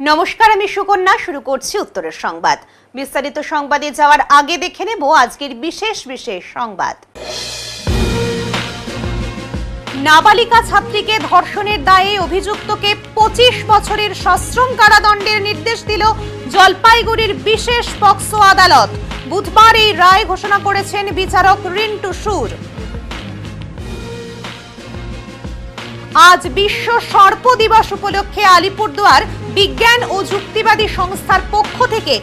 নমস্কার, আমি সুকন্যা। শুরু করছি উত্তরের সংবাদ। বিস্তারিত সংবাদে যাওয়ার আগে দেখে নেব আজকের বিশেষ সংবাদ। নাবালিকা ছাত্রীকে ধর্ষণের দায়ে অভিযুক্তকে 25 বছরের সশ্রম কারাদণ্ডের নির্দেশ দিল জলপাইগুড়ির বিশেষ পক্সো আদালত। বুধবার এই রায় ঘোষণা করেছেন বিচারক রিন্টু সুর। আজ বিশ্ব সর্প দিবস উপলক্ষে আলিপুরদুয়ার বিজ্ঞান ও যুক্তিবাদী সংস্থার পক্ষ থেকে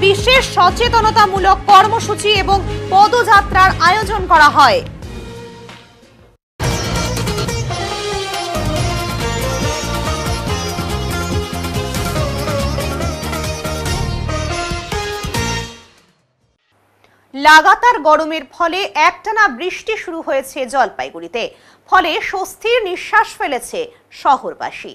বিশেষ সচেতনতামূলক কর্মসূচি এবং পদযাত্রার আয়োজন করা হয়। লাগাতার গরমের ফলে একটানা বৃষ্টি শুরু হয়েছে জলপাইগুড়িতে, ফলে স্বস্তির নিঃশ্বাস ফেলেছে শহরবাসী।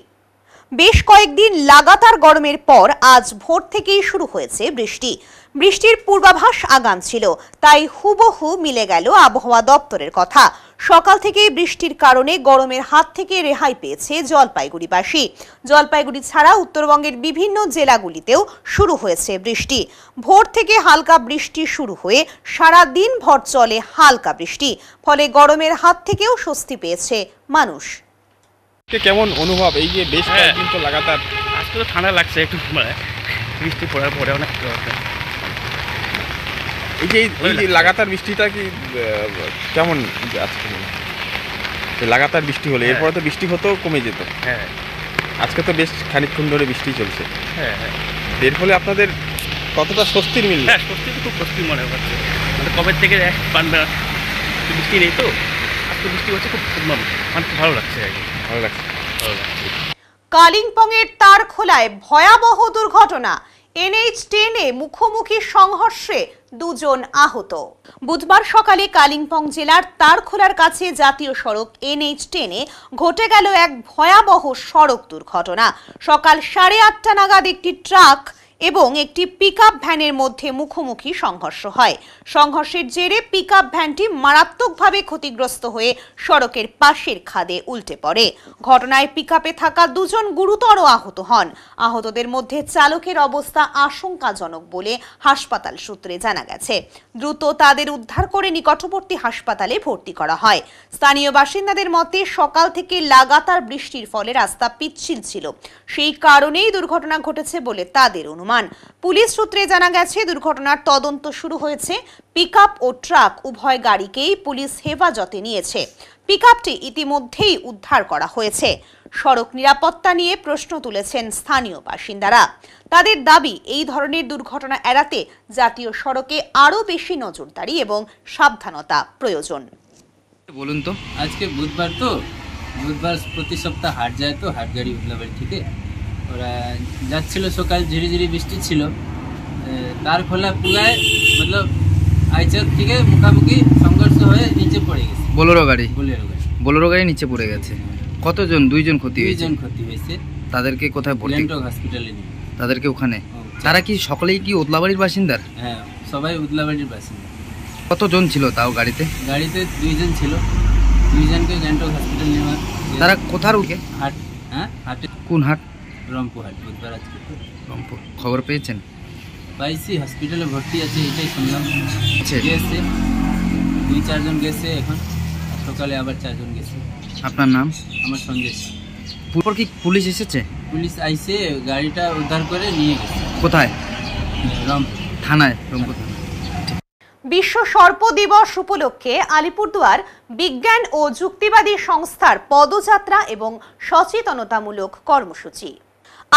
বেশ কয়েকদিন লাগাতার গরমের পর আজ ভোর থেকেই শুরু হয়েছে বৃষ্টি। বৃষ্টির পূর্বাভাস আগাম ছিল, তাই হুবহু মিলে গেল আবহাওয়া দপ্তরের কথা। সকাল থেকেই বৃষ্টির কারণে গরমের হাত থেকে রেহাই পেয়েছে জলপাইগুড়িবাসী। জলপাইগুড়ি ছাড়া উত্তরবঙ্গের বিভিন্ন জেলাগুলিতেও শুরু হয়েছে বৃষ্টি। ভোর থেকে হালকা বৃষ্টি শুরু হয়ে সারা দিন ভর চলে হালকা বৃষ্টি, ফলে গরমের হাত থেকেও স্বস্তি পেয়েছে মানুষ। কেমন অনুভব এই যে বেশ কয়েকদিন তো লাগাতার? আজকে তো ঠান্ডা লাগছে একটু, বৃষ্টি পড়ার পরে অনেক এই যে লাগাতার বৃষ্টিটা কি কেমন আজকে লাগাতার বৃষ্টি হলে এরপরে তো বৃষ্টি হতেও কমে যেত। হ্যাঁ, আজকে তো বেশ খানিকক্ষণ ধরে বৃষ্টি চলছে। হ্যাঁ, এর ফলে আপনাদের কতটা স্বস্তির মিলল? হ্যাঁ, স্বস্তি তো খুব স্বস্তি মনে হচ্ছে। মানে কবে থেকে বৃষ্টি নেই, তো আজকে বৃষ্টি হচ্ছে, খুব মানে খুব ভালো লাগছে আর কি। ভালো লাগছে। কালিম্পংয়ের তারখোলায় ভয়াবহ দুর্ঘটনা। NH10 মুখোমুখি সংঘর্ষে দুজন আহত। বুধবার সকালে কালিম্পং জেলার তারখোলার কাছে জাতীয় সড়ক NH10 ঘটে গেল এক ভয়াবহ সড়ক দুর্ঘটনা। সকাল 8:30 নাগাদ একটি ট্রাক এবং একটি পিকআপ ভ্যানের মধ্যে মুখোমুখি সংঘর্ষ হয়। সংঘর্ষের জেরে পিকআপ ভ্যানটি মারাত্মকভাবে ক্ষতিগ্রস্ত হয়ে সড়কের পাশের খাদে উল্টে পড়ে। ঘটনায় পিকআপে থাকা দুজন গুরুতর আহত হন। আহতদের মধ্যে চালকের অবস্থা আশঙ্কাজনক বলে হাসপাতাল সূত্রে জানা গেছে। দ্রুত তাদের উদ্ধার করে নিকটবর্তী হাসপাতালে ভর্তি করা হয়। স্থানীয় বাসিন্দাদের মতে সকাল থেকে লাগাতার বৃষ্টির ফলে রাস্তা পিচ্ছিল ছিল, সেই কারণেই দুর্ঘটনা ঘটেছে বলে তাদের অনুমান। পুলিশ সূত্রে জানা গেছে দুর্ঘটনার তদন্ত শুরু হয়েছে। পিকআপ ও ট্রাক উভয় গাড়িকেই পুলিশ হেফাজতে নিয়েছে। পিকআপটি ইতিমধ্যেই উদ্ধার করা হয়েছে। সড়ক নিরাপত্তা নিয়ে প্রশ্ন তুলেছেন স্থানীয় বাসিন্দারা। তাদের দাবি, এই ধরনের দুর্ঘটনা এড়াতে জাতীয় সড়কে আরো বেশি নজরদারি এবং সাবধানতা প্রয়োজন। বলুন তো, আজকে বুধবার, তো বুধবার প্রতি সপ্তাহ হাট যায়, তো হাট গাড়ি উঠলাবাড়ি থেকে ওরা যাচ্ছিল। সকাল ঝিরিঝিরি বৃষ্টি ছিল। তারখোলা পুরায় মতলব আইচার থেকে মুখামুখি সংঘর্ষ হয়ে নিচে পড়ে গেছে। বোলেরো গাড়ি নিচে পড়ে গেছে। কতজন? দুইজন ক্ষতি হয়েছে। তাদেরকে কোথায় ভর্তি? ল্যান্ডক হসপিটালে নিয়ে তাদেরকে ওখানে। তারা কি সকলেই কি উদলাবাড়ির বাসিন্দার? হ্যাঁ, সবাই উদলাবাড়ির বাসিন্দা। কতজন ছিল তাও গাড়িতে? গাড়িতে দুইজন ছিল, দুইজনকে ল্যান্ডক হসপিটাল নেওয়া। তারা কোথার? হাট। হ্যাঁ, হাটে। কোন হাট? রংপুর হাট। বুধবার আজকে রংপুর। খবর পেয়েছেন? পাইছি, হসপিটালে ভর্তি আছে, এটাই শুনলাম। গেছে 2-4 জন গেছে, এখন সকালে আবার 4 জন গেছে। আপনার নাম? আমার সন্দেশ। পুরো কি পুলিশ এসেছে? পুলিশ আইসে গাড়িটা উদ্ধার করে নিয়ে গেছে। কোথায়? রংপুর থানায়। রংপুর। বিশ্ব সর্প দিবস উপলক্ষে আলিপুরদুয়ার বিজ্ঞান ও যুক্তিবাদী সংস্থার পদযাত্রা এবং সচেতনতামূলক কর্মসূচি।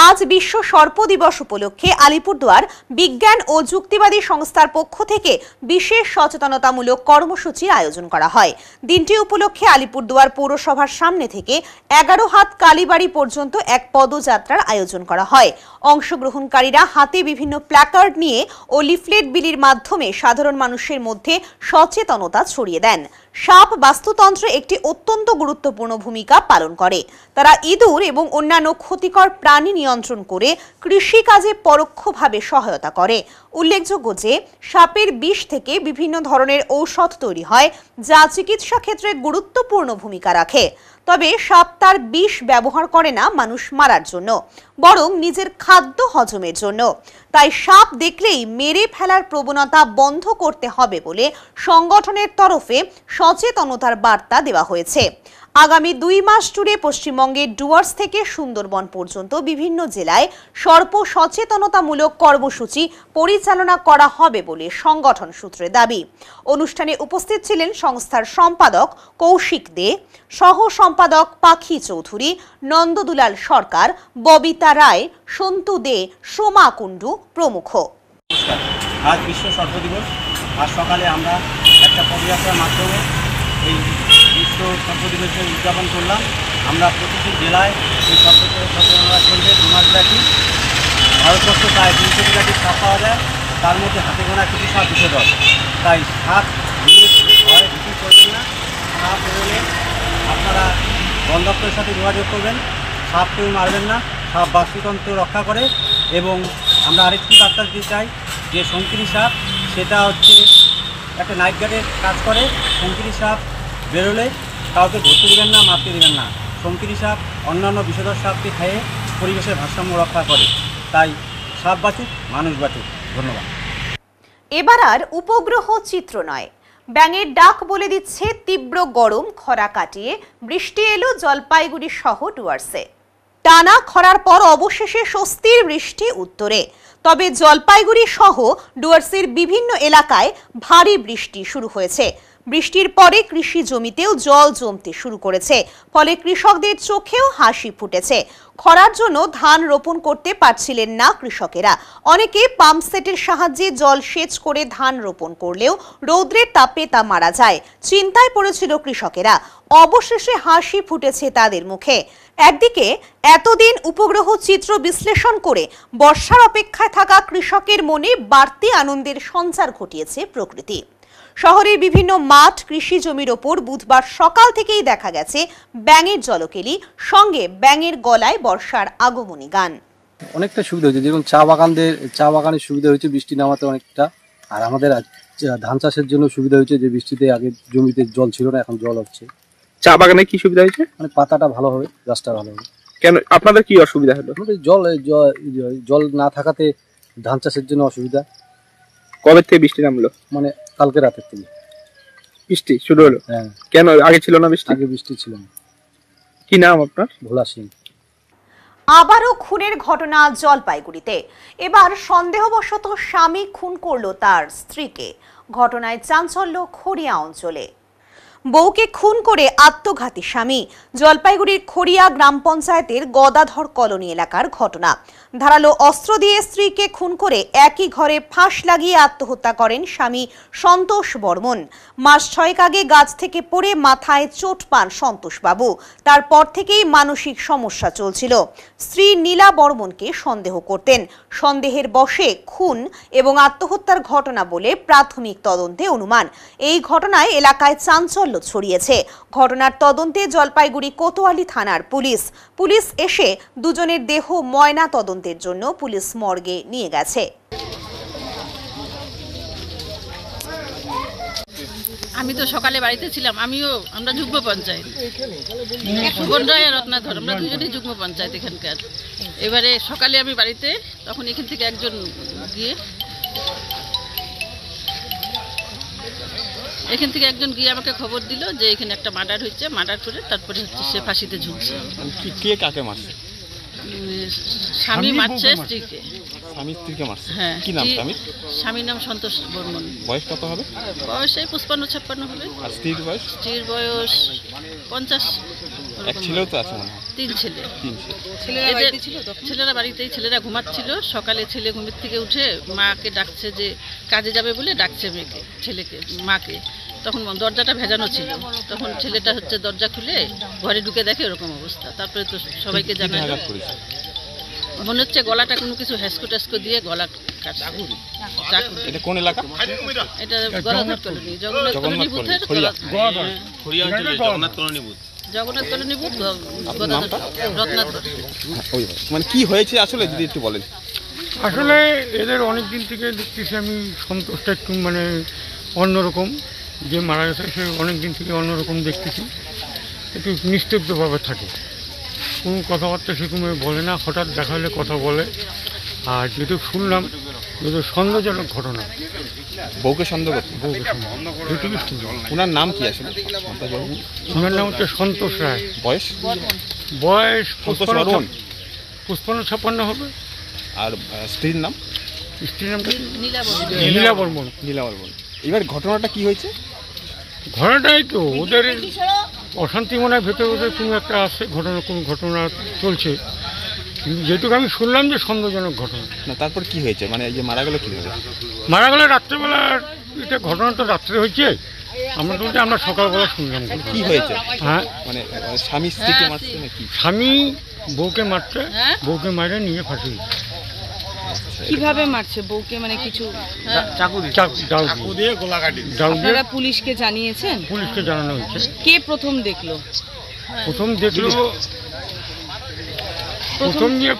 আজ বিশ্ব সর্প দিবস উপলক্ষে আলিপুরদুয়ার বিজ্ঞান ও যুক্তিবাদী সংস্থার পক্ষ থেকে বিশেষ সচেতনতামূলক কর্মসূচির আয়োজন করা হয়। দিনটি উপলক্ষে আলিপুরদুয়ার পৌরসভার সামনে থেকে 11 হাত কালীবাড়ি পর্যন্ত এক পদযাত্রার আয়োজন করা হয়। অংশগ্রহণকারীরা হাতে বিভিন্ন প্ল্যাকার্ড নিয়ে ও লিফলেট বিলির মাধ্যমে সাধারণ মানুষের মধ্যে সচেতনতা ছড়িয়ে দেন। সাপ বাস্তুতন্ত্রে একটি অত্যন্ত গুরুত্বপূর্ণ ভূমিকা পালন করে। তারা ইঁদুর এবং অন্যান্য ক্ষতিকর প্রাণী নিয়ন্ত্রণ করে কৃষিকাজে পরোক্ষভাবে সহায়তা করে। উল্লেখযোগ্য যে সাপের বিষ থেকে বিভিন্ন ধরনের ঔষধ তৈরি হয়, যা চিকিৎসা ক্ষেত্রে গুরুত্বপূর্ণ ভূমিকা রাখে। তবে সাপ তার বিষ ব্যবহার করে না মানুষ মারার জন্য, বরং নিজের খাদ্য হজমের জন্য। তাই সাপ দেখলেই মেরে ফেলার প্রবণতা বন্ধ করতে হবে বলে সংগঠনের তরফে সচেতনতার বার্তা দেওয়া হয়েছে। আগামী 2 মাস জুড়ে পশ্চিমবঙ্গের ডুয়ার্স থেকে সুন্দরবন পর্যন্ত বিভিন্ন জেলায় সর্প সচেতনতামূলক কর্মসূচি পরিচালনা করা হবে বলে সংগঠন সূত্রে দাবি। অনুষ্ঠানে উপস্থিত ছিলেন সংস্থার সম্পাদক কৌশিক দে, সহ সম্পাদক পাখি চৌধুরী, নন্দদুলাল সরকার, ববিতা রায়, সন্তু দে, সোমা কুণ্ডু প্রমুখ। আজ বিশ্ব সর্প দিবস। আজ সকালে আমরা একটা পদযাত্রার মাধ্যমে এই বিশ্ব সর্প দিবসের উদযাপন করলাম। আমরা প্রতিটি জেলায় এই সর্প সচেতনতা কেন্দ্রে 2 মাস ব্যাপী ভারতবর্ষ প্রায় 300 প্রজাতির সাপ পাওয়া যায়, তার মধ্যে হাতে গোনা কিছু সাপ বিষধর। তাই সাপ নিয়ে ভয় ভীতি করবেন না। সাপ বেরোলে আপনারা বন দপ্তরের সাথে যোগাযোগ করবেন। সাপ কেউ মারবেন না। সাপ বাস্তুতন্ত্র রক্ষা করে। এবং আমরা আরেকটি বার্তা দিতে চাই যে শঙ্কিনী সাপ, সেটা হচ্ছে একটা নাইট গার্ডের কাজ করে। শঙ্কিনী সাপ বেরোলে কাউকে ধরতে দেবেন না, মারতে দেবেন না। শঙ্কিনী সাপ অন্যান্য বিষধর সাপকে খেয়ে পরিবেশের ভারসাম্য রক্ষা করে। তাই সাপ বাঁচুক, মানুষ বাঁচুক। ধন্যবাদ। এবার আর উপগ্রহ চিত্র নয়, ব্যাঙের ডাক বলে দিচ্ছে তীব্র গরম। খরা কাটিয়ে বৃষ্টি এলো জলপাইগুড়ি সহ ডুয়ার্সে। টানা খরার পর অবশেষে স্বস্তির বৃষ্টি উত্তরে। তবে জলপাইগুড়ি সহ ডুয়ার্সের বিভিন্ন এলাকায় ভারী বৃষ্টি শুরু হয়েছে। বৃষ্টির পরে কৃষি জমিতেও জল জমতে শুরু করেছে, ফলে কৃষকদের চোখেও হাসি ফুটেছে। খরার জন্য ধান রোপণ করতে পারছিলেন না কৃষকেরা। অনেকে পাম্প সেটের সাহায্যে জল সেচ করে ধান রোপণ করলেও রৌদ্রের তাপে তা মারা যায়। চিন্তায় পড়েছিল কৃষকেরা। অবশেষে হাসি ফুটেছে তাদের মুখে। একদিকে এতদিন উপগ্রহ চিত্র বিশ্লেষণ করে বর্ষার অপেক্ষায় থাকা কৃষকের মনে বাড়তি আনন্দের সঞ্চার ঘটিয়েছে প্রকৃতি। শহরের বিভিন্ন মাঠ, কৃষি জমির ওপর বুধবার সকাল থেকেই দেখা গেছে ব্যাঙের জলকেলি, সঙ্গে ব্যাঙের গলায় বর্ষার আগমনী গান। অনেকটা সুবিধা হয়েছে, যেরকম চা বাগানের সুবিধা হয়েছে বৃষ্টি নামাতে অনেকটা। আর আমাদের ধান চাষের জন্য সুবিধা হয়েছে যে বৃষ্টিতে আগে জমিতে জল ছিল না, এখন জল হচ্ছে। চা বাগানে কি সুবিধা হয়েছে? মানে পাতাটা ভালো হবে, গাছটা ভালো হবে। কেন আপনাদের কি অসুবিধা হলো? আমাদের জল না থাকাতে ধান চাষের জন্য অসুবিধা। কবে থেকে বৃষ্টি নামলো? মানে কালকে রাতের থেকে বৃষ্টি শুরু হলো। হ্যাঁ, কেন আগে ছিল না বৃষ্টি? আগে বৃষ্টি ছিল না। কি নাম আপনার? ভোলা সিং। আবারও খুনের ঘটনা জলপাইগুড়িতে। এবার সন্দেহবশত স্বামী খুন করলো তার স্ত্রীকে। ঘটনায় চাঞ্চল্য খড়িয়া অঞ্চলে। বউকে খুন করে আত্মঘাতী স্বামী। জলপাইগুড়ির খড়িয়া গ্রাম পঞ্চায়েতের গদাধর কলোনি এলাকার ঘটনা। ধারালো অস্ত্র দিয়ে স্ত্রীকে খুন করে একই ঘরে ফাঁস লাগিয়ে আত্মহত্যা করেন স্বামী সন্তোষ বর্মন। মাস 6 আগে গাছ থেকে পড়ে মাথায় চোট পান সন্তোষবাবু। তারপর থেকেই মানসিক সমস্যা চলছিল। স্ত্রী নীলা বর্মনকে সন্দেহ করতেন। সন্দেহের বশে খুন এবং আত্মহত্যার ঘটনা বলে প্রাথমিক তদন্তে অনুমান। এই ঘটনায় এলাকায় চাঞ্চল্য ছড়িয়েছে। ঘটনার তদন্তে জলপাইগুড়ি কোতোয়ালি থানার পুলিশ এসে দুজনের দেহ ময়না তদন্তের জন্য পুলিশ মর্গে নিয়ে গেছে। আমি তো সকালে বাড়িতে ছিলাম। আমরা যুগ্ম পঞ্চায়েত, সুবর্ণরায় আর রত্নাধর, আমরা দুজনেই যুগ্ম পঞ্চায়েত এখানকার। এবারে সকালে আমি বাড়িতে, তখন এখান থেকে একজন গিয়ে আমাকে খবর দিল যে এখানে একটা মার্ডার হয়েছে। মার্ডার করে তারপরে সে ফাঁসিতে ঝুলছে। কে কাকে মারছে? স্বামী মারছে স্ত্রীকে। স্বামী স্ত্রীকে মারছে? হ্যাঁ। কি নাম স্বামীর? স্বামীর নাম সন্তোষ বর্মন। বয়স কত হবে? বয়স এই 55-56 হবে। আর স্ত্রীর বয়স? স্ত্রীর বয়স 50। এক ছেলেও তো আছে মনে হয়? 3 ছেলে। ছেলেরা বাড়িতেই, ছেলেরা ঘুমাচ্ছিল। সকালে ছেলে ঘুমের থেকে উঠে মাকে ডাকছে, যে কাজে যাবে বলে ডাকছে মাকে। তখন দরজাটা ভেজানো ছিল। তখন ছেলেটা দরজা খুলে ঘরে ঢুকে দেখে এরকম অবস্থা। তারপরে তো সবাইকে জানালো। মনে হচ্ছে গলাটা কোনো কিছু হ্যাসকো দিয়ে গলা কাটা। এটা কোন এলাকা? এটা গদাধর কলোনি, জগন্নাথ কলোনি বুথের জগন্নাথ কলোনি বুথ, রত্নাধর। মানে কি হয়েছে আসলে যদি একটু বলেন। আসলে এদের অনেক দিন থেকে দেখতেছি আমি সন্তোষটা একটু মানে অন্যরকম, যে মারা গেছে সে অনেক দিন থেকে অন্যরকম দেখতেছি। একটু নিস্তব্ধভাবে থাকে, কোনো কথাবার্তা সেরকম বলে না, হঠাৎ দেখা হলে কথা বলে। আর যেটুকু শুনলাম যেহেতু সন্দেহজনক ঘটনা, বউকে সন্দেহ করতে। বউকে সন্দেহ, যেটুকু শুনলাম। ওনার নাম কি আসলে? ওনার নাম হচ্ছে সন্তোষ রায়। বয়স? বয়স সন্তোষ বর্মন। 55-56 হবে। আর স্ত্রীর নাম? স্ত্রীর নামটা নীলা নীলা বর্মন। নীলা বর্মন। এবার ঘটনাটা কি হয়েছে? ঘটনাটাই তো ওদের অশান্তি মনে হয় ভেতরে ভেতরে কোনো একটা আছে, কোনো ঘটনা চলছে, কিন্তু যেটুকু আমি শুনলাম যে সন্দেহজনক ঘটনা। না, তারপর কি হয়েছে? মানে এই যে মারা গেল কীভাবে? মারা গেলে রাত্রেবেলা, এটা ঘটনা তো রাত্রে হয়েছে, আমরা তো আমরা সকালবেলা শুনলাম। কি হয়েছে? হ্যাঁ, মানে স্বামী স্ত্রীকে মারছে নাকি? স্বামী বউকে মারছে, বউকে মারে নিয়ে ফাঁসি দিচ্ছে। কিভাবে মারছে বউকে? মানে কিছু চাকু দিয়ে গোলাকাটি। আপনারা পুলিশকে জানিয়েছেন? পুলিশকে জানানো হয়েছে। কে প্রথম দেখলো?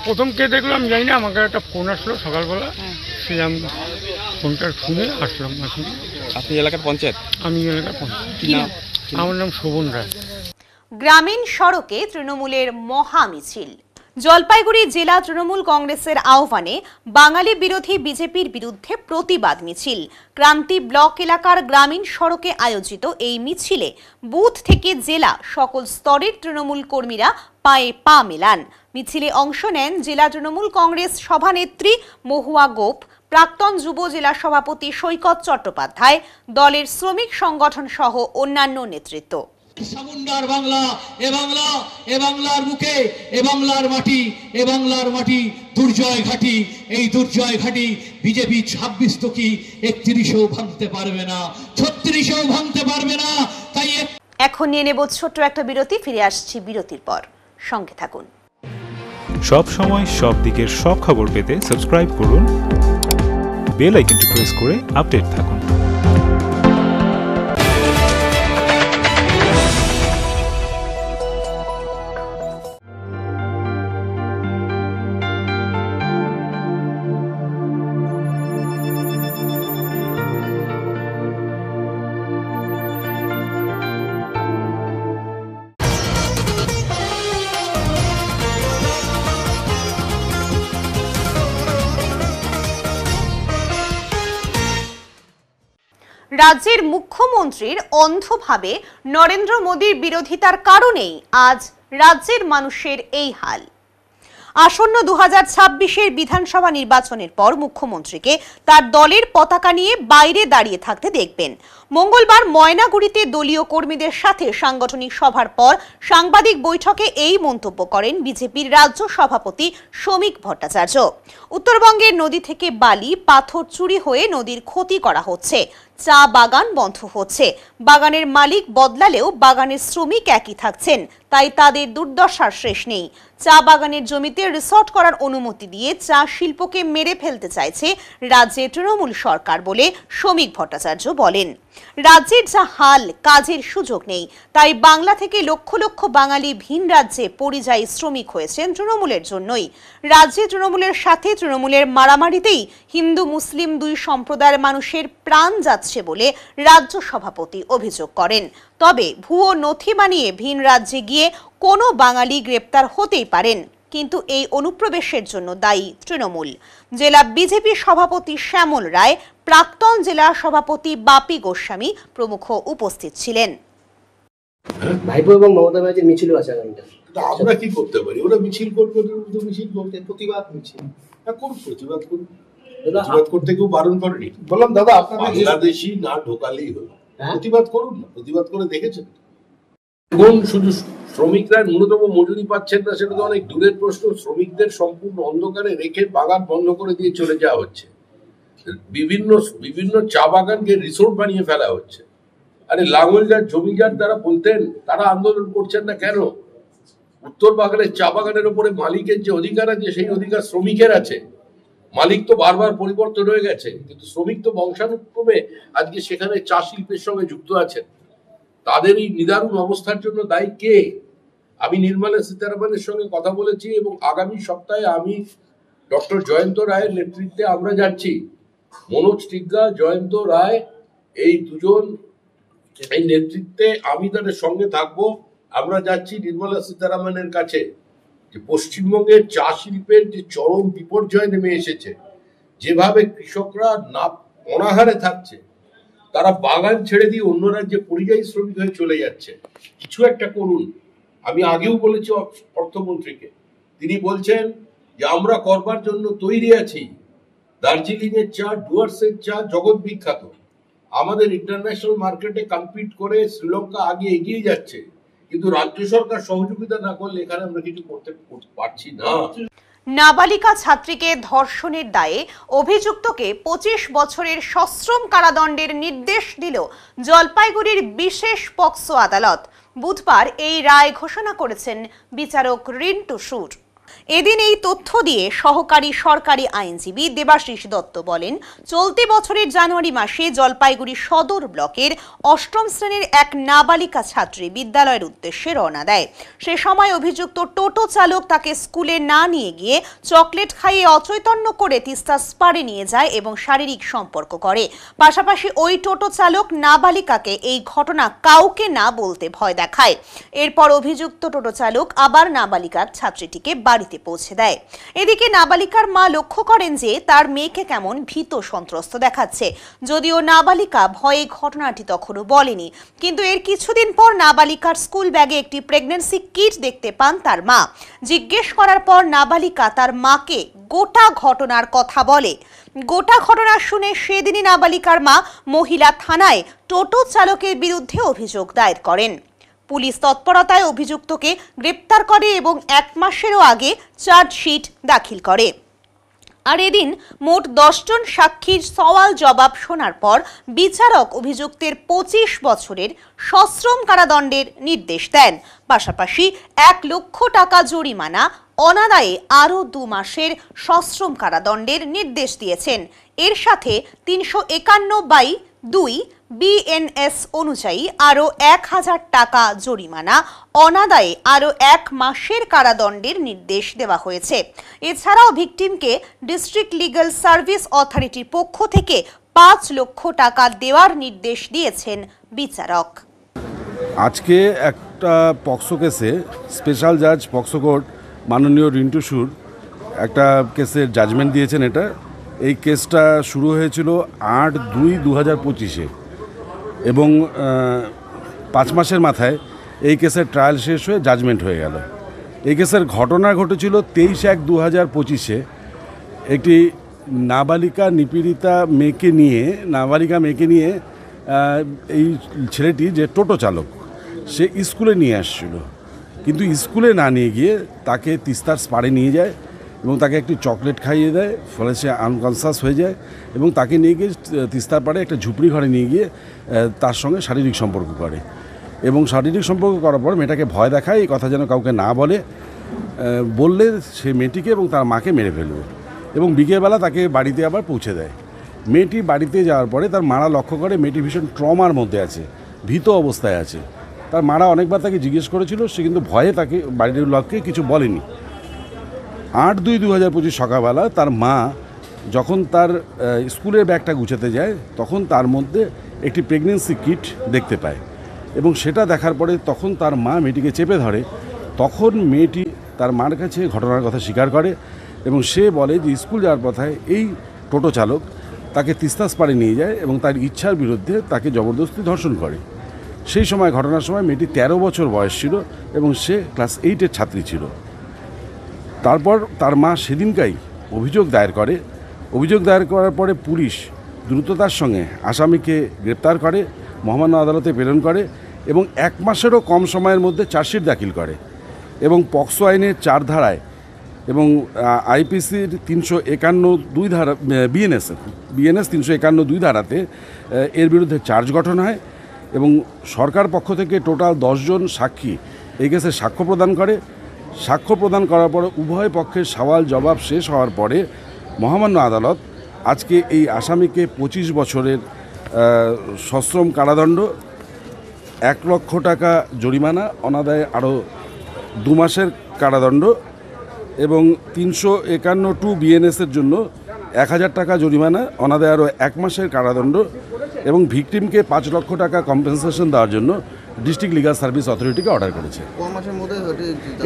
প্রথম কে দেখলো আমি জানি না, আমাকে একটা ফোন আসলো সকালবেলা, সে আমি ফোনটা শুনে আসলাম। আপনি এলাকার পঞ্চায়েত? আমি এলাকার পঞ্চায়েত। আমার নাম শোভন রায়। গ্রামীণ সড়কে তৃণমূলের মহামিছিল। জলপাইগুড়ি জেলা তৃণমূল কংগ্রেসের আহ্বানে বাঙালি বিরোধী বিজেপির বিরুদ্ধে প্রতিবাদ মিছিল। ক্রান্তি ব্লক এলাকার গ্রামীণ সড়কে আয়োজিত এই মিছিলে বুথ থেকে জেলা সকল স্তরের তৃণমূল কর্মীরা পায়ে পা মেলান। মিছিলে অংশ নেন জেলা তৃণমূল কংগ্রেস সভানেত্রী মহুয়া গোপ, প্রাক্তন যুব জেলা সভাপতি সৈকত চট্টোপাধ্যায়, দলের শ্রমিক সংগঠন সহ অন্যান্য নেতৃত্ব। সামুন্ডার বাংলা, এ বাংলা, এ বাংলার বুকে, এ বাংলার মাটি, এ বাংলার মাটি দুর্জয় ঘাটি। এই দুর্জয় ঘাটি বিজেপি 26 তো কি 31ও ভাঙতে পারবে না, 36ও ভাঙতে পারবে না। তাই এখন নিয়ে নেব ছোট্ট একটা বিরতি, ফিরে আসছি বিরতির পর, সঙ্গে থাকুন। সব সময় সব দিকের সব খবর পেতে সাবস্ক্রাইব করুন, বেল আইকনটি প্রেস করে আপডেট থাকুন। রাজ্যের মুখ্যমন্ত্রীর অন্ধভাবে নরেন্দ্র মোদীর বিরোধিতার কারণেই আজ রাজ্যের মানুষের এই হাল। আসন্ন 2026-এর বিধানসভা নির্বাচনের পর মুখ্যমন্ত্রীকে তার দলের পতাকা নিয়ে বাইরে দাঁড়িয়ে থাকতে দেখবেন। মঙ্গলবার ময়নাগুড়িতে দলীয় কর্মীদের সাথে সাংগঠনিক সভার পর সাংবাদিক বৈঠকে এই মন্তব্য করেন বিজেপির রাজ্য সভাপতি শ্রমিক ভট্টাচার্য। উত্তরবঙ্গের নদী থেকে বালি, পাথর চুরি হয়ে নদীর ক্ষতি করা হচ্ছে, চা বাগান বন্ধ হচ্ছে, বাগানের মালিক বদলালেও বাগানের শ্রমিক একই থাকছেন, তাই তাদের দুর্দশার শেষ নেই। চা বাগানের জমিতে রিসর্ট করার অনুমতি দিয়ে চা শিল্পকে মেরে ফেলতে চাইছে রাজ্যের তৃণমূল সরকার বলে শ্রমিক ভট্টাচার্য বলেন। রাজ্যের যা হাল, কাজের সুযোগ নেই, তাই বাংলা থেকে লক্ষ লক্ষ বাঙালি ভিন রাজ্যে পরিযায়ী শ্রমিক হয়েছেন তৃণমূলের জন্যই। রাজ্যে তৃণমূলের সাথে তৃণমূলের মারামারিতেই হিন্দু মুসলিম দুই সম্প্রদায়ের মানুষের প্রাণ যাচ্ছে বলে রাজ্য সভাপতি অভিযোগ করেন। তবে ভুয়ো নথি বানিয়ে ভিন রাজ্যে গিয়ে কোনো বাঙালি গ্রেপ্তার হতেই পারেন, কিন্তু এই অনুপ্রবেশের জন্য দায়ী তৃণমূল। জেলা বিজেপি সভাপতি শ্যামল রায়, প্রাক্তন জেলা সভাপতি বাপি গোস্বামী প্রমুখ উপস্থিত ছিলেন। ভাইপো এবং মমতা ব্যানার্জির মিছিলও আছে আগামীকাল। আমরা কি করতে পারি? ওরা মিছিল করবে, মিছিল করতে প্রতিবাদ মিছিল করুন, প্রতিবাদ করুন। প্রতিবাদ করতে কেউ বারণ করেনি। বললাম দাদা আপনাদের বাংলাদেশি না ঢোকালেই হলো, প্রতিবাদ করুন না। প্রতিবাদ করে দেখেছেন কোন শুধু শ্রমিকরা ন্যূনতম মজুরি পাচ্ছেন না সেটা তো অনেক দূরের প্রশ্ন। শ্রমিকদের সম্পূর্ণ অন্ধকারে রেখে বাগান বন্ধ করে দিয়ে চলে যাওয়া হচ্ছে। বিভিন্ন চা বাগানকে রিসোর্ট বানিয়ে ফেলা হচ্ছে। আরে লাঙ্গলজার জমিদার তারা বলতেন, তারা আন্দোলন করছেন না কেন? উত্তর বাগানের চা বাগানের উপরে মালিকের যে অধিকার আছে সেই অধিকার শ্রমিকের আছে। মালিক তো বারবার পরিবর্তন হয়ে গেছে, কিন্তু শ্রমিক তো বংশানুক্রমে আজকে সেখানে চা শিল্পের সঙ্গে যুক্ত আছেন। তাদের এই নিদারুণ অবস্থার জন্য দায়ী কে? আমি নির্মলা সীতারামনের সঙ্গে কথা বলেছি এবং আগামী সপ্তাহে আমি ডক্টর জয়ন্ত রায়ের নেতৃত্বে আমরা যাচ্ছি। মনোজ টিগ্গা, জয়ন্ত রায়, এই দুজন এই নেতৃত্বে আমি তাদের সঙ্গে থাকবো আমরা যাচ্ছি নির্মলা সীতারামনের কাছে যে পশ্চিমবঙ্গের চা শিল্পের যে চরম বিপর্যয় নেমে এসেছে, যেভাবে কৃষকরা না অনাহারে থাকছে, তারা বাগান ছেড়ে দিয়ে অন্য রাজ্যে পরিযায়ী শ্রমিক হয়ে চলে যাচ্ছে। কিছু একটা করুন। আমি আগেও বলেছি অর্থমন্ত্রীকে, তিনি বলছেন যে আমরা করবার জন্য তৈরি আছি। দার্জিলিং এর চা, ডুয়ার্সের চা জগৎ বিখ্যাত। আমাদের ইন্টারন্যাশনাল মার্কেটে কম্পিট করে শ্রীলঙ্কা আগে এগিয়ে যাচ্ছে, কিন্তু রাজ্য সরকার সহযোগিতা না করলে এখানে আমরা কিছু করতে পারছি না। নাবালিকা ছাত্রীকে ধর্ষণের দায়ে অভিযুক্তকে 25 বছরের সশ্রম কারাদণ্ডের নির্দেশ দিল জলপাইগুড়ির বিশেষ পক্সো আদালত। বুধবার এই রায় ঘোষণা করেছেন বিচারক রিন্টু সুর। এদিন এই তথ্য দিয়ে সহকারী সরকারি আইনজীবী দেবাশিস দত্ত বলেন, চলতি বছরের জানুয়ারি মাসে জলপাইগুড়ি সদর ব্লকের 8ম শ্রেণীর এক নাবালিকা ছাত্রী বিদ্যালয়ের উদ্দেশ্যে রওনা দেয়। সে সময় অভিযুক্ত টোটো চালক তাকে স্কুলে না নিয়ে গিয়ে চকলেট খাইয়ে অচৈতন্য করে তিস্তা স্পারে নিয়ে যায় এবং শারীরিক সম্পর্ক করে। পাশাপাশি ওই টোটো চালক নাবালিকাকে এই ঘটনা কাউকে না বলতে ভয় দেখায়। এরপর অভিযুক্ত টোটো চালক আবার নাবালিকার ছাত্রীটিকে বাড়িতে পৌঁছে দেয়। এদিকে নাবালিকার মা লক্ষ্য করেন যে তার মেয়েকে কেমন ভীত সন্ত্রস্ত দেখাচ্ছে। যদিও নাবালিকা ভয়ে ঘটনাটি তখনও বলেনি, কিন্তু এর কিছুদিন পর নাবালিকার স্কুল ব্যাগে একটি প্রেগন্যান্সি কিট দেখতে পান তার মা। জিজ্ঞেস করার পর নাবালিকা তার মাকে গোটা ঘটনার কথা বলে। গোটা ঘটনা শুনে সেদিনই নাবালিকার মা মহিলা থানায় টোটো চালকের বিরুদ্ধে অভিযোগ দায়ের করেন। পুলিশ তৎপরতায় অভিযুক্তকে গ্রেপ্তার করে এবং 1 মাসেরও আগে চার্জশিট দাখিল করে। আর এদিন মোট 10 জন সাক্ষীর সওয়াল জবাব শোনার পর বিচারক অভিযুক্তের 25 বছরের সশ্রম কারাদণ্ডের নির্দেশ দেন। পাশাপাশি 1 লক্ষ টাকা জরিমানা, অনাদায়ে আরও 2 মাসের সশ্রম কারাদণ্ডের নির্দেশ দিয়েছেন। এর সাথে 351/2 বিএনএস অনুযায়ী আরও 1000 টাকা জরিমানা, অনাদায়ে আরও 1 মাসের কারাদণ্ডের নির্দেশ দেওয়া হয়েছে। এছাড়াও ভিকটিমকে ডিস্ট্রিক্ট লিগ্যাল সার্ভিস অথরিটির পক্ষ থেকে 5 লক্ষ টাকা দেওয়ার নির্দেশ দিয়েছেন বিচারক। আজকে একটা পক্সো কেসে স্পেশাল জাজ পক্সো কোর্ট মাননীয় রিন্টু সুর একটা কেসের জাজমেন্ট দিয়েছেন। এই কেসটা শুরু হয়েছিল 8/2/2025-এ এবং 5 মাসের মাথায় এই কেসের ট্রায়াল শেষ হয়ে জাজমেন্ট হয়ে গেল। এই কেসের ঘটনা ঘটেছিল 23/1/2025-এ। একটি নাবালিকা নিপীড়িতা মেয়েকে নিয়ে এই ছেলেটি যে টোটো চালক, সে স্কুলে নিয়ে আসছিল, কিন্তু স্কুলে না নিয়ে গিয়ে তাকে তিস্তার স্পারে নিয়ে যায় এবং তাকে একটি চকলেট খাইয়ে দেয়, ফলে সে আনকনসাস হয়ে যায় এবং তাকে নিয়ে গিয়ে তিস্তার পাড়ে একটা ঝুপড়ি ঘরে নিয়ে গিয়ে তার সঙ্গে শারীরিক সম্পর্ক করে এবং শারীরিক সম্পর্ক করার পর মেয়েটাকে ভয় দেখায় এই কথা যেন কাউকে না বললে সে মেয়েটিকে এবং তার মাকে মেরে ফেলবে এবং বিকেলবেলা তাকে বাড়িতে আবার পৌঁছে দেয়। মেয়েটি বাড়িতে যাওয়ার পরে তার মারা লক্ষ্য করে মেয়েটি ভীষণ ট্রমার মধ্যে আছে, ভীত অবস্থায় আছে। তার মারা অনেকবার তাকে জিজ্ঞেস করেছিল, সে কিন্তু ভয়ে তাকে বাড়ির লোককে কিছু বলেনি। 8/2/2025 সকালবেলা তার মা যখন তার স্কুলের ব্যাগটা গুছাতে যায়, তখন তার মধ্যে একটি প্রেগনেন্সি কিট দেখতে পায় এবং সেটা দেখার পরে তখন তার মা মেয়েটিকে চেপে ধরে। তখন মেয়েটি তার মার কাছে ঘটনার কথা স্বীকার করে এবং সে বলে যে স্কুল যাওয়ার পথায় এই টোটো চালক তাকে তিস্তাস পাড়ে নিয়ে যায় এবং তার ইচ্ছার বিরুদ্ধে তাকে জবরদস্তি ধর্ষণ করে। সেই সময় ঘটনার সময় মেয়েটি 13 বছর বয়স ছিল এবং সে ক্লাস 8-এর ছাত্রী ছিল। তারপর তার মা সেদিনকাই অভিযোগ দায়ের করে। অভিযোগ দায়ের করার পরে পুলিশ দ্রুততার সঙ্গে আসামিকে গ্রেপ্তার করে, মহামান্য আদালতে প্রেরণ করে এবং 1 মাসেরও কম সময়ের মধ্যে চার্জশিট দাখিল করে এবং পক্সো আইনের 4 ধারায় এবং আইপিসির 351(2) ধারা, বিএনএস 351(2) ধারাতে এর বিরুদ্ধে চার্জ গঠন হয় এবং সরকার পক্ষ থেকে টোটাল 10 জন সাক্ষী এই কেসে সাক্ষ্য প্রদান করে। সাক্ষ্য প্রদান করার পরে উভয় পক্ষের সওয়াল জবাব শেষ হওয়ার পরে মহামান্য আদালত আজকে এই আসামিকে 25 বছরের সশ্রম কারাদণ্ড, 1 লক্ষ টাকা জরিমানা, অনাদায়ে আরও 2 মাসের কারাদণ্ড এবং 351(2) বিএনএসের জন্য 1000 টাকা জরিমানা, অনাদায়ে আরও 1 মাসের কারাদণ্ড এবং ভিকটিমকে 5 লক্ষ টাকা কম্পেনসেশন দেওয়ার জন্য ডিস্ট্রিক্ট লিগাল সার্ভিস অথরিটিকে অর্ডার করেছে।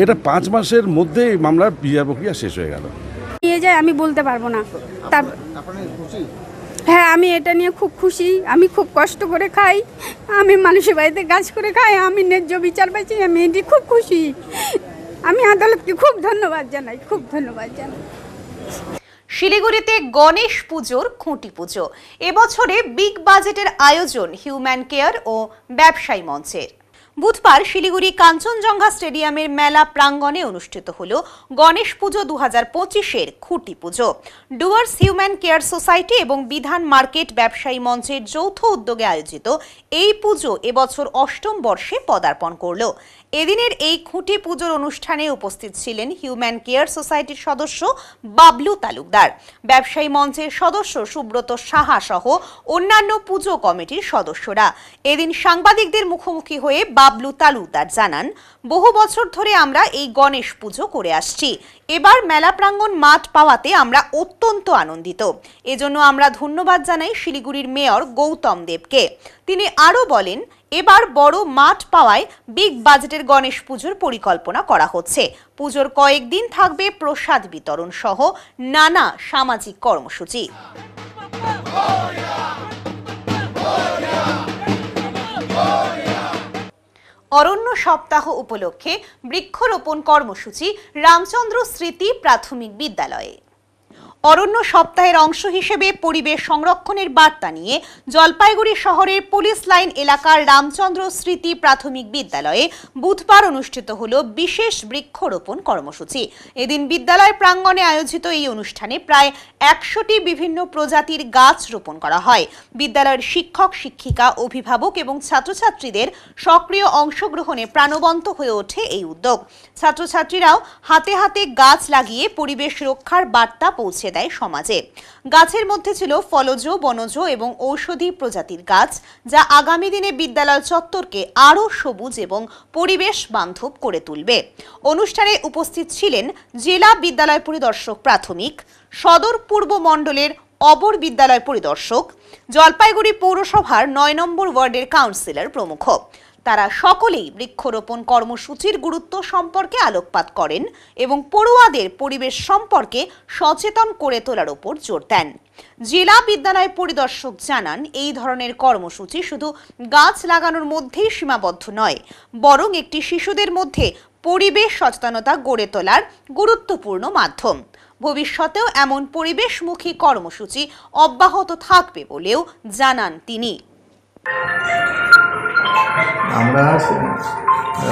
এটা 5 মাসের মধ্যে এই মামলার বিচার প্রক্রিয়া শেষ হয়ে গেল। নিয়ে যায় আমি বলতে পারবো না। হ্যাঁ, আমি এটা নিয়ে খুব খুশি। আমি খুব কষ্ট করে খাই, আমি মানুষের বাড়িতে কাজ করে খাই, আমি ন্যায্য বিচার পাইছি, আমি এটি খুব খুশি। আমি আদালতকে খুব ধন্যবাদ জানাই, খুব ধন্যবাদ জানাই। শিলিগুড়িতে গণেশ পুজোর খুঁটি পুজো। এবছরে বিগ বাজেটের আয়োজন হিউম্যান কেয়ার ও ব্যবসায়ী মঞ্চের। বুধবার শিলিগুড়ি কাঞ্চনজঙ্ঘা স্টেডিয়ামের মেলা প্রাঙ্গণে অনুষ্ঠিত হল গণেশ পুজো 2025-এর খুঁটি পুজো। ডুয়ার্স হিউম্যান কেয়ার সোসাইটি এবং বিধান মার্কেট ব্যবসায়ী মঞ্চের যৌথ উদ্যোগে আয়োজিত এই পুজো এবছর 8ম বর্ষে পদার্পণ করল। এদিনের এই খুঁটি পুজোর অনুষ্ঠানে উপস্থিত ছিলেন হিউম্যান কেয়ার সোসাইটির সদস্য বাবলু তালুকদার, ব্যবসায়ী মঞ্চের সদস্য সুব্রত সাহা সহ অন্যান্য পুজো কমিটির সদস্যরা। এদিন সাংবাদিকদের মুখোমুখি হয়ে বাবলু তালুকদার জানান, বহু বছর ধরে আমরা এই গণেশ পুজো করে আসছি। এবার মেলা প্রাঙ্গণ মাঠ পাওয়াতে আমরা অত্যন্ত আনন্দিত। এজন্য আমরা ধন্যবাদ জানাই শিলিগুড়ির মেয়র গৌতম দেবকে। তিনি আরও বলেন, এবার বড় মাঠ পাওয়ায় বিগ বাজেটের গণেশ পুজোর পরিকল্পনা করা হচ্ছে। পুজোর কয়েকদিন থাকবে প্রসাদ বিতরণ সহ নানা সামাজিক কর্মসূচি। অরণ্য সপ্তাহ উপলক্ষে বৃক্ষরোপণ কর্মসূচি রামচন্দ্র স্মৃতি প্রাথমিক বিদ্যালয়ে। অরণ্য সপ্তাহের অংশ হিসেবে পরিবেশ সংরক্ষণের বার্তা নিয়ে জলপাইগুড়ি শহরের পুলিশ লাইন এলাকার রামচন্দ্র স্মৃতি প্রাথমিক বিদ্যালয়ে বুধবার অনুষ্ঠিত হল বিশেষ বৃক্ষরোপণ কর্মসূচি। এদিন বিদ্যালয় প্রাঙ্গণে আয়োজিত এই অনুষ্ঠানে প্রায় 100টি বিভিন্ন প্রজাতির গাছ রোপণ করা হয়। বিদ্যালয়ের শিক্ষক, শিক্ষিকা, অভিভাবক এবং ছাত্রছাত্রীদের সক্রিয় অংশগ্রহণে প্রাণবন্ত হয়ে ওঠে এই উদ্যোগ। ছাত্রছাত্রীরাও হাতে হাতে গাছ লাগিয়ে পরিবেশ রক্ষার বার্তা পৌঁছে দেয় সমাজে। গাছের মধ্যে ছিল ফলজ, বনজ এবং ঔষধি প্রজাতির গাছ, যা আগামী দিনে বিদ্যালয় চত্বরকে আরও সবুজ এবং পরিবেশ বান্ধব করে তুলবে। অনুষ্ঠানে উপস্থিত ছিলেন জেলা বিদ্যালয় পরিদর্শক প্রাথমিক, সদর পূর্ব মণ্ডলের অবর বিদ্যালয় পরিদর্শক, জলপাইগুড়ি পৌরসভার 9 নম্বর ওয়ার্ডের কাউন্সিলর প্রমুখ। তারা সকলেই বৃক্ষরোপণ কর্মসূচির গুরুত্ব সম্পর্কে আলোকপাত করেন এবং পড়ুয়াদের পরিবেশ সম্পর্কে সচেতন করে তোলার উপর জোর দেন। জেলা বিদ্যালয় পরিদর্শক জানান, এই ধরনের কর্মসূচি শুধু গাছ লাগানোর মধ্যেই সীমাবদ্ধ নয়, বরং একটি শিশুদের মধ্যে পরিবেশ সচেতনতা গড়ে তোলার গুরুত্বপূর্ণ মাধ্যম। ভবিষ্যতেও এমন পরিবেশমুখী কর্মসূচি অব্যাহত থাকবে বলেও জানান তিনি। আমরা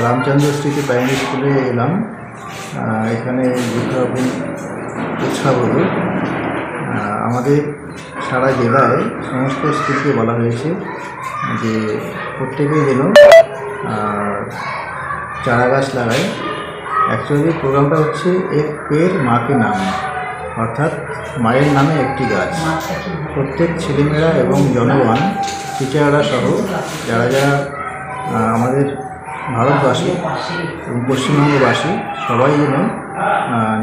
রামচন্দ্র স্মৃতি প্রাইমারি স্কুলে এলাম। এখানে বৃক্ষরোপণ উৎসব হলো। আমাদের সারা জেলায় সমস্ত স্কুলকে বলা হয়েছে যে প্রত্যেকেই যেন চারা গাছ লাগায়। অ্যাকচুয়ালি প্রোগ্রামটা হচ্ছে এক পেড় মাকে নাম, অর্থাৎ মায়ের নামে একটি গাছ। প্রত্যেক ছেলেমেয়েরা এবং জনগণ, টিচাররা সহ যারা যারা আমাদের ভারতবাসী এবং পশ্চিমবঙ্গবাসী সবাই যেন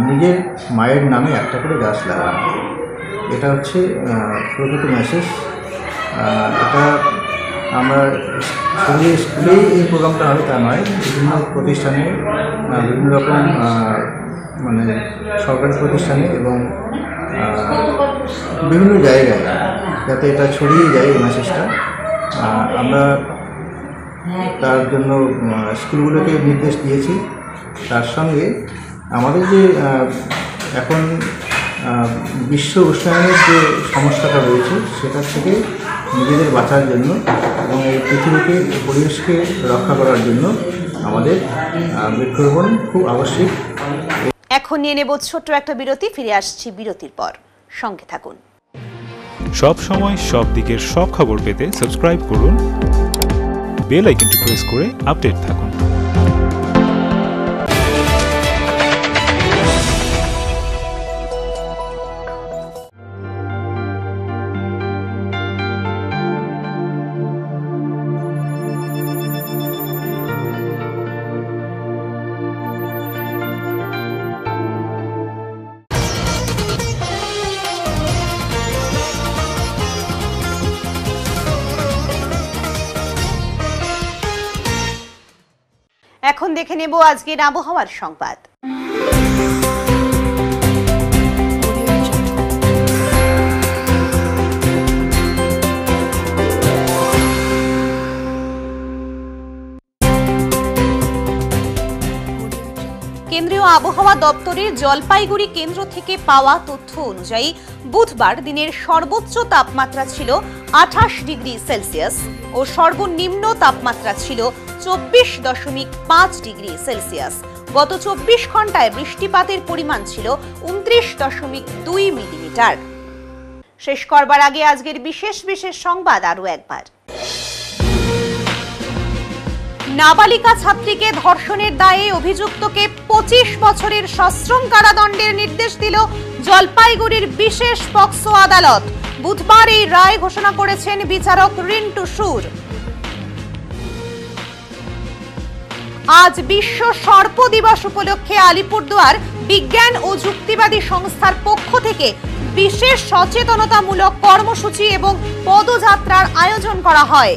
নিজের মায়ের নামে একটা করে গাছ লাগান। এটা হচ্ছে প্রকৃত মেসেজ। এটা আমরা শুধু স্কুলেই এই প্রোগ্রামটা হবে তা নয়, বিভিন্ন প্রতিষ্ঠানে, বিভিন্ন রকম মানে সরকারি প্রতিষ্ঠানে এবং বিভিন্ন জায়গায় যাতে এটা ছড়িয়ে যায় এই মেসেজটা, আমরা তার জন্য স্কুলগুলোকে নির্দেশ দিয়েছি। তার সঙ্গে আমাদের যে এখন বিশ্ব উষ্ণায়নের যে সমস্যাটা রয়েছে সেটা থেকে নিজেদের বাঁচার জন্য এবং এই পৃথিবীকে, পরিবেশকে রক্ষা করার জন্য আমাদের বৃক্ষরোপণ খুব আবশ্যিক। এখন নিয়ে নেব ছোট্ট একটা বিরতি, ফিরে আসছি বিরতির পর, সঙ্গে থাকুন। সব সময় সব দিকের সব খবর পেতে সাবস্ক্রাইব করুন, বেল আইকনটি প্রেস করে আপডেট থাকুন। এখন দেখে নেব আজকের আবহাওয়ার সংবাদ। কেন্দ্রীয় আবহাওয়া দপ্তরের জলপাইগুড়ি কেন্দ্র থেকে পাওয়া তথ্য অনুযায়ী বুধবার দিনের সর্বোচ্চ তাপমাত্রা ছিল 28 ডিগ্রি সেলসিয়াস ও সর্বনিম্ন তাপমাত্রা ছিল 24.5 ডিগ্রি সেলসিয়াস। গত 24 ঘন্টায় বৃষ্টিপাতের পরিমাণ ছিল 29.2 মিলিমিটার। শেষ করবার আগে আজকের বিশেষ সংবাদ আরও একবার। নাবালিকা ছাত্রীকে ধর্ষণের দায়ে অভিযুক্তকে 25 বছরের সশ্রম কারাদণ্ডের নির্দেশ দিল জলপাইগুড়ির বিশেষ পক্সো আদালত। বুধবার এই রায় ঘোষণা করেছেন বিচারক রিন্টু সুর। আজ বিশ্ব সর্প দিবস উপলক্ষে আলিপুরদুয়ার বিজ্ঞান ও যুক্তিবাদী সংস্থার পক্ষ থেকে বিশেষ সচেতনতামূলক কর্মসূচি এবং পদযাত্রার আয়োজন করা হয়।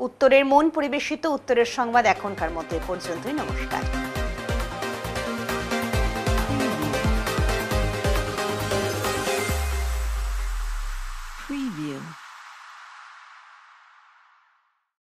উত্তরের মন পরিবেশিত উত্তরের সংবাদ এখনকার মতো পর্যন্তই। নমস্কার।